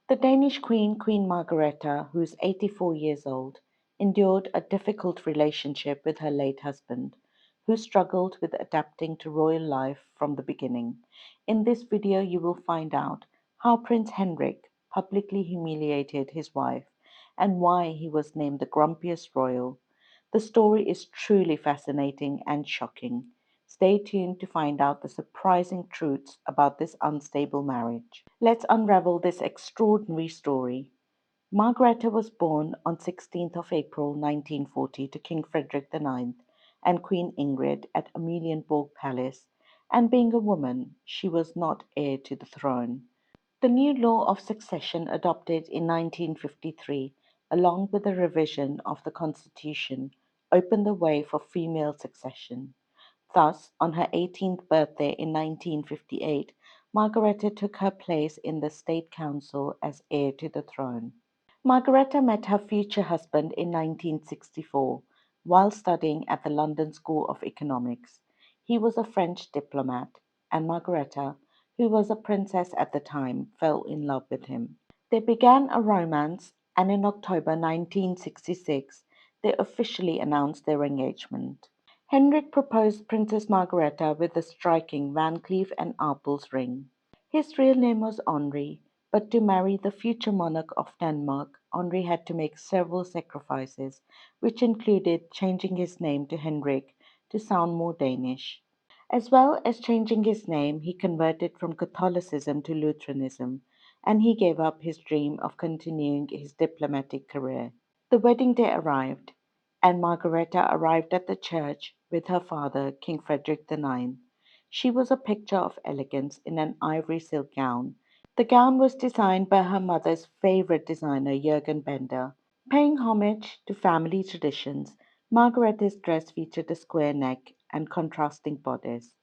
The Danish queen, Queen Margrethe, who is 84 years old, endured a difficult relationship with her late husband, who struggled with adapting to royal life from the beginning. In this video, you will find out how Prince Henrik publicly humiliated his wife and why he was named the grumpiest royal. The story is truly fascinating and shocking. Stay tuned to find out the surprising truths about this unstable marriage. Let's unravel this extraordinary story. Margarethe was born on 16th of April 1940 to King Frederick IX and Queen Ingrid at Amalienborg Palace, and being a woman, she was not heir to the throne. The new law of succession adopted in 1953, along with a revision of the constitution, opened the way for female succession. Thus, on her 18th birthday in 1958, Margarethe took her place in the State Council as heir to the throne. Margarethe met her future husband in 1964 while studying at the London School of Economics. He was a French diplomat, and Margarethe, who was a princess at the time, fell in love with him. They began a romance, and in October 1966 they officially announced their engagement. Henrik proposed Princess Margarethe with the striking Van Cleef and Arpels ring. His real name was Henri, but to marry the future monarch of Denmark, Henri had to make several sacrifices, which included changing his name to Henrik to sound more Danish. As well as changing his name, he converted from Catholicism to Lutheranism, and he gave up his dream of continuing his diplomatic career. The wedding day arrived, and Margarethe arrived at the church with her father, King Frederick IX. She was a picture of elegance in an ivory silk gown. The gown was designed by her mother's favorite designer, Jürgen Bender. Paying homage to family traditions, Margarethe's dress featured a square neck and contrasting bodice,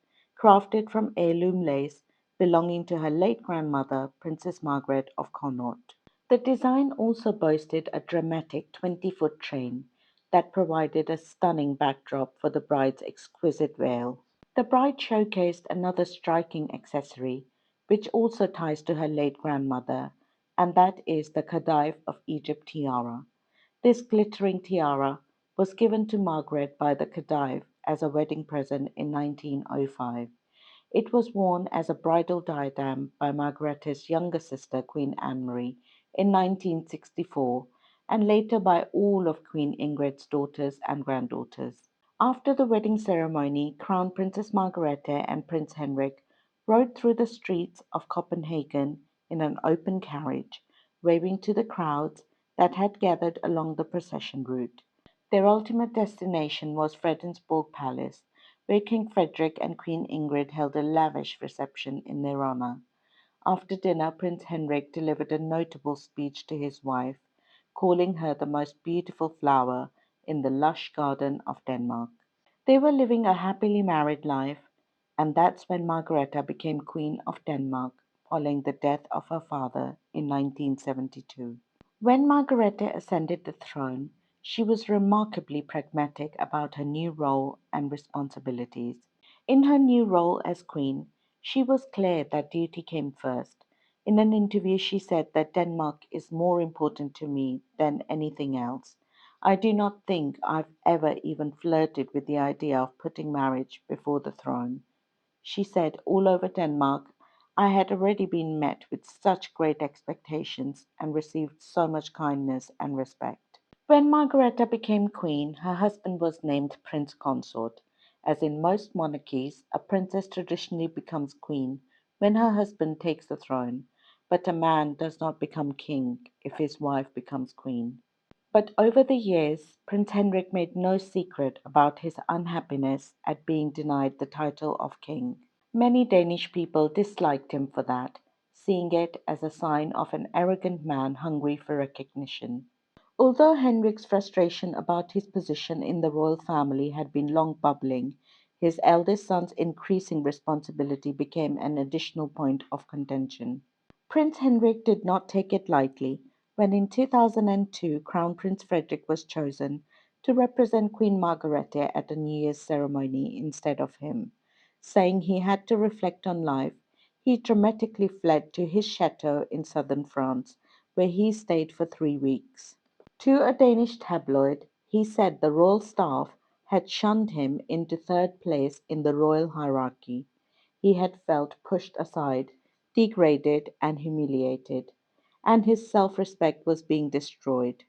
crafted from heirloom lace belonging to her late grandmother, Princess Margarethe of Connaught. The design also boasted a dramatic 20-foot train that provided a stunning backdrop for the bride's exquisite veil. The bride showcased another striking accessory, which also ties to her late grandmother, and that is the Khedive of Egypt tiara. This glittering tiara was given to Margaret by the Khedive as a wedding present in 1905. It was worn as a bridal diadem by Margarethe's younger sister, Queen Anne-Marie, in 1964, and later by all of Queen Ingrid's daughters and granddaughters. After the wedding ceremony, Crown Princess Margarethe and Prince Henrik rode through the streets of Copenhagen in an open carriage, waving to the crowds that had gathered along the procession route. Their ultimate destination was Fredensborg Palace, where King Frederick and Queen Ingrid held a lavish reception in their honor. After dinner, Prince Henrik delivered a notable speech to his wife, calling her the most beautiful flower in the lush garden of Denmark. They were living a happily married life, and that's when Margarethe became Queen of Denmark following the death of her father in 1972. When Margarethe ascended the throne, she was remarkably pragmatic about her new role and responsibilities. In her new role as queen, she was clear that duty came first. In an interview, she said that Denmark is more important to me than anything else. I do not think I've ever even flirted with the idea of putting marriage before the throne. She said all over Denmark, I had already been met with such great expectations and received so much kindness and respect. When Margarethe became queen, her husband was named Prince Consort. As in most monarchies, a princess traditionally becomes queen when her husband takes the throne, but a man does not become king if his wife becomes queen. But over the years, Prince Henrik made no secret about his unhappiness at being denied the title of king. Many Danish people disliked him for that, seeing it as a sign of an arrogant man hungry for recognition. Although Henrik's frustration about his position in the royal family had been long bubbling, his eldest son's increasing responsibility became an additional point of contention. Prince Henrik did not take it lightly when in 2002 Crown Prince Frederick was chosen to represent Queen Margarethe at a New Year's ceremony instead of him. Saying he had to reflect on life, he dramatically fled to his chateau in southern France, where he stayed for 3 weeks. To a Danish tabloid, he said the royal staff had shunned him into third place in the royal hierarchy. He had felt pushed aside, degraded, and humiliated, and his self respect was being destroyed.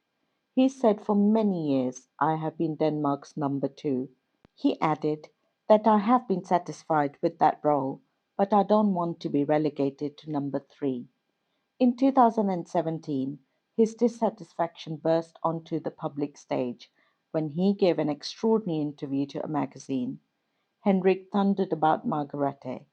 He said, "For many years I have been Denmark's number two." He added that "I have been satisfied with that role, but I don't want to be relegated to number three." In 2017, his dissatisfaction burst onto the public stage when he gave an extraordinary interview to a magazine. Henrik thundered about Margarethe,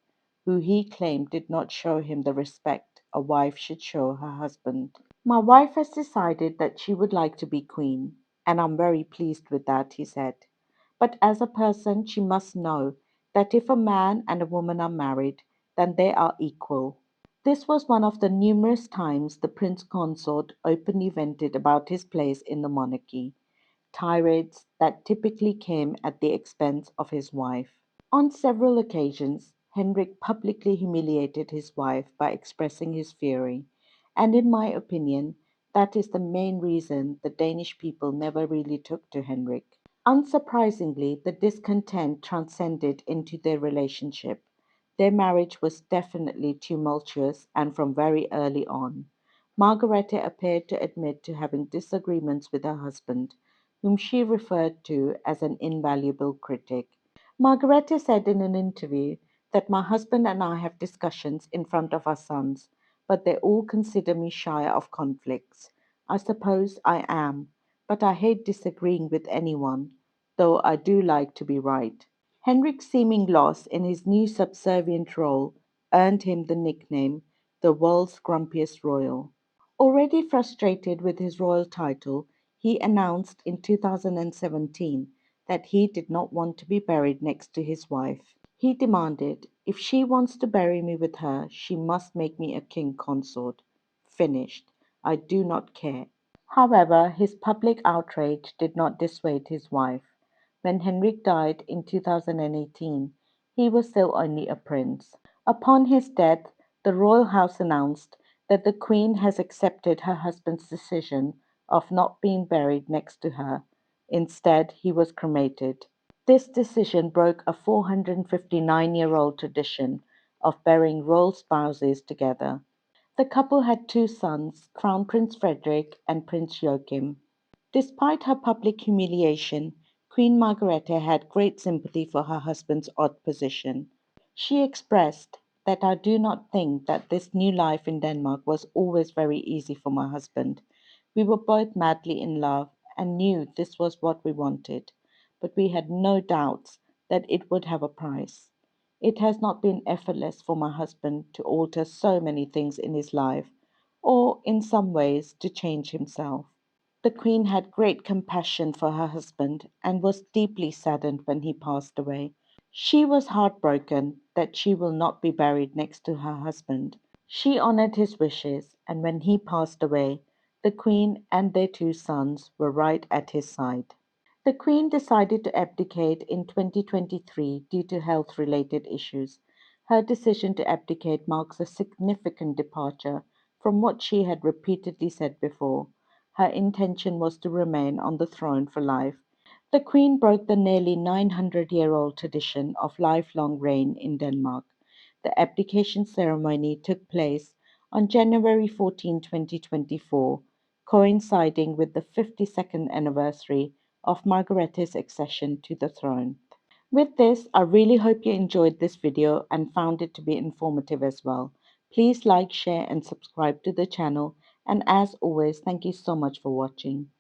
who he claimed did not show him the respect a wife should show her husband. "My wife has decided that she would like to be queen, and I'm very pleased with that," he said. "But as a person, she must know that if a man and a woman are married, then they are equal." This was one of the numerous times the prince consort openly vented about his place in the monarchy, tirades that typically came at the expense of his wife. On several occasions, Henrik publicly humiliated his wife by expressing his fury, and in my opinion, that is the main reason the Danish people never really took to Henrik. Unsurprisingly, the discontent transcended into their relationship. Their marriage was definitely tumultuous and from very early on. Margarethe appeared to admit to having disagreements with her husband, whom she referred to as an invaluable critic. Margarethe said in an interview that "my husband and I have discussions in front of our sons, but they all consider me shy of conflicts. I suppose I am, but I hate disagreeing with anyone, though I do like to be right." Henrik's seeming loss in his new subservient role earned him the nickname "the world's grumpiest royal." Already frustrated with his royal title, he announced in 2017 that he did not want to be buried next to his wife. He demanded, "If she wants to bury me with her, she must make me a king consort. Finished. I do not care." However, his public outrage did not dissuade his wife. When Henrik died in 2018, he was still only a prince. Upon his death, the royal house announced that the Queen has accepted her husband's decision of not being buried next to her. Instead, he was cremated. This decision broke a 459-year-old tradition of burying royal spouses together. The couple had two sons, Crown Prince Frederik and Prince Joachim. Despite her public humiliation, Queen Margrethe had great sympathy for her husband's odd position. She expressed that "I do not think that this new life in Denmark was always very easy for my husband. We were both madly in love and knew this was what we wanted, but we had no doubts that it would have a price. It has not been effortless for my husband to alter so many things in his life, or in some ways to change himself." The Queen had great compassion for her husband and was deeply saddened when he passed away. She was heartbroken that she will not be buried next to her husband. She honored his wishes, and when he passed away, the Queen and their two sons were right at his side. The Queen decided to abdicate in 2023 due to health related issues. Her decision to abdicate marks a significant departure from what she had repeatedly said before. Her intention was to remain on the throne for life. The Queen broke the nearly 900-year-old tradition of lifelong reign in Denmark. The abdication ceremony took place on January 14, 2024, coinciding with the 52nd anniversary of Margarethe's accession to the throne. With this, I really hope you enjoyed this video and found it to be informative as well. Please like, share and subscribe to the channel, and as always, thank you so much for watching.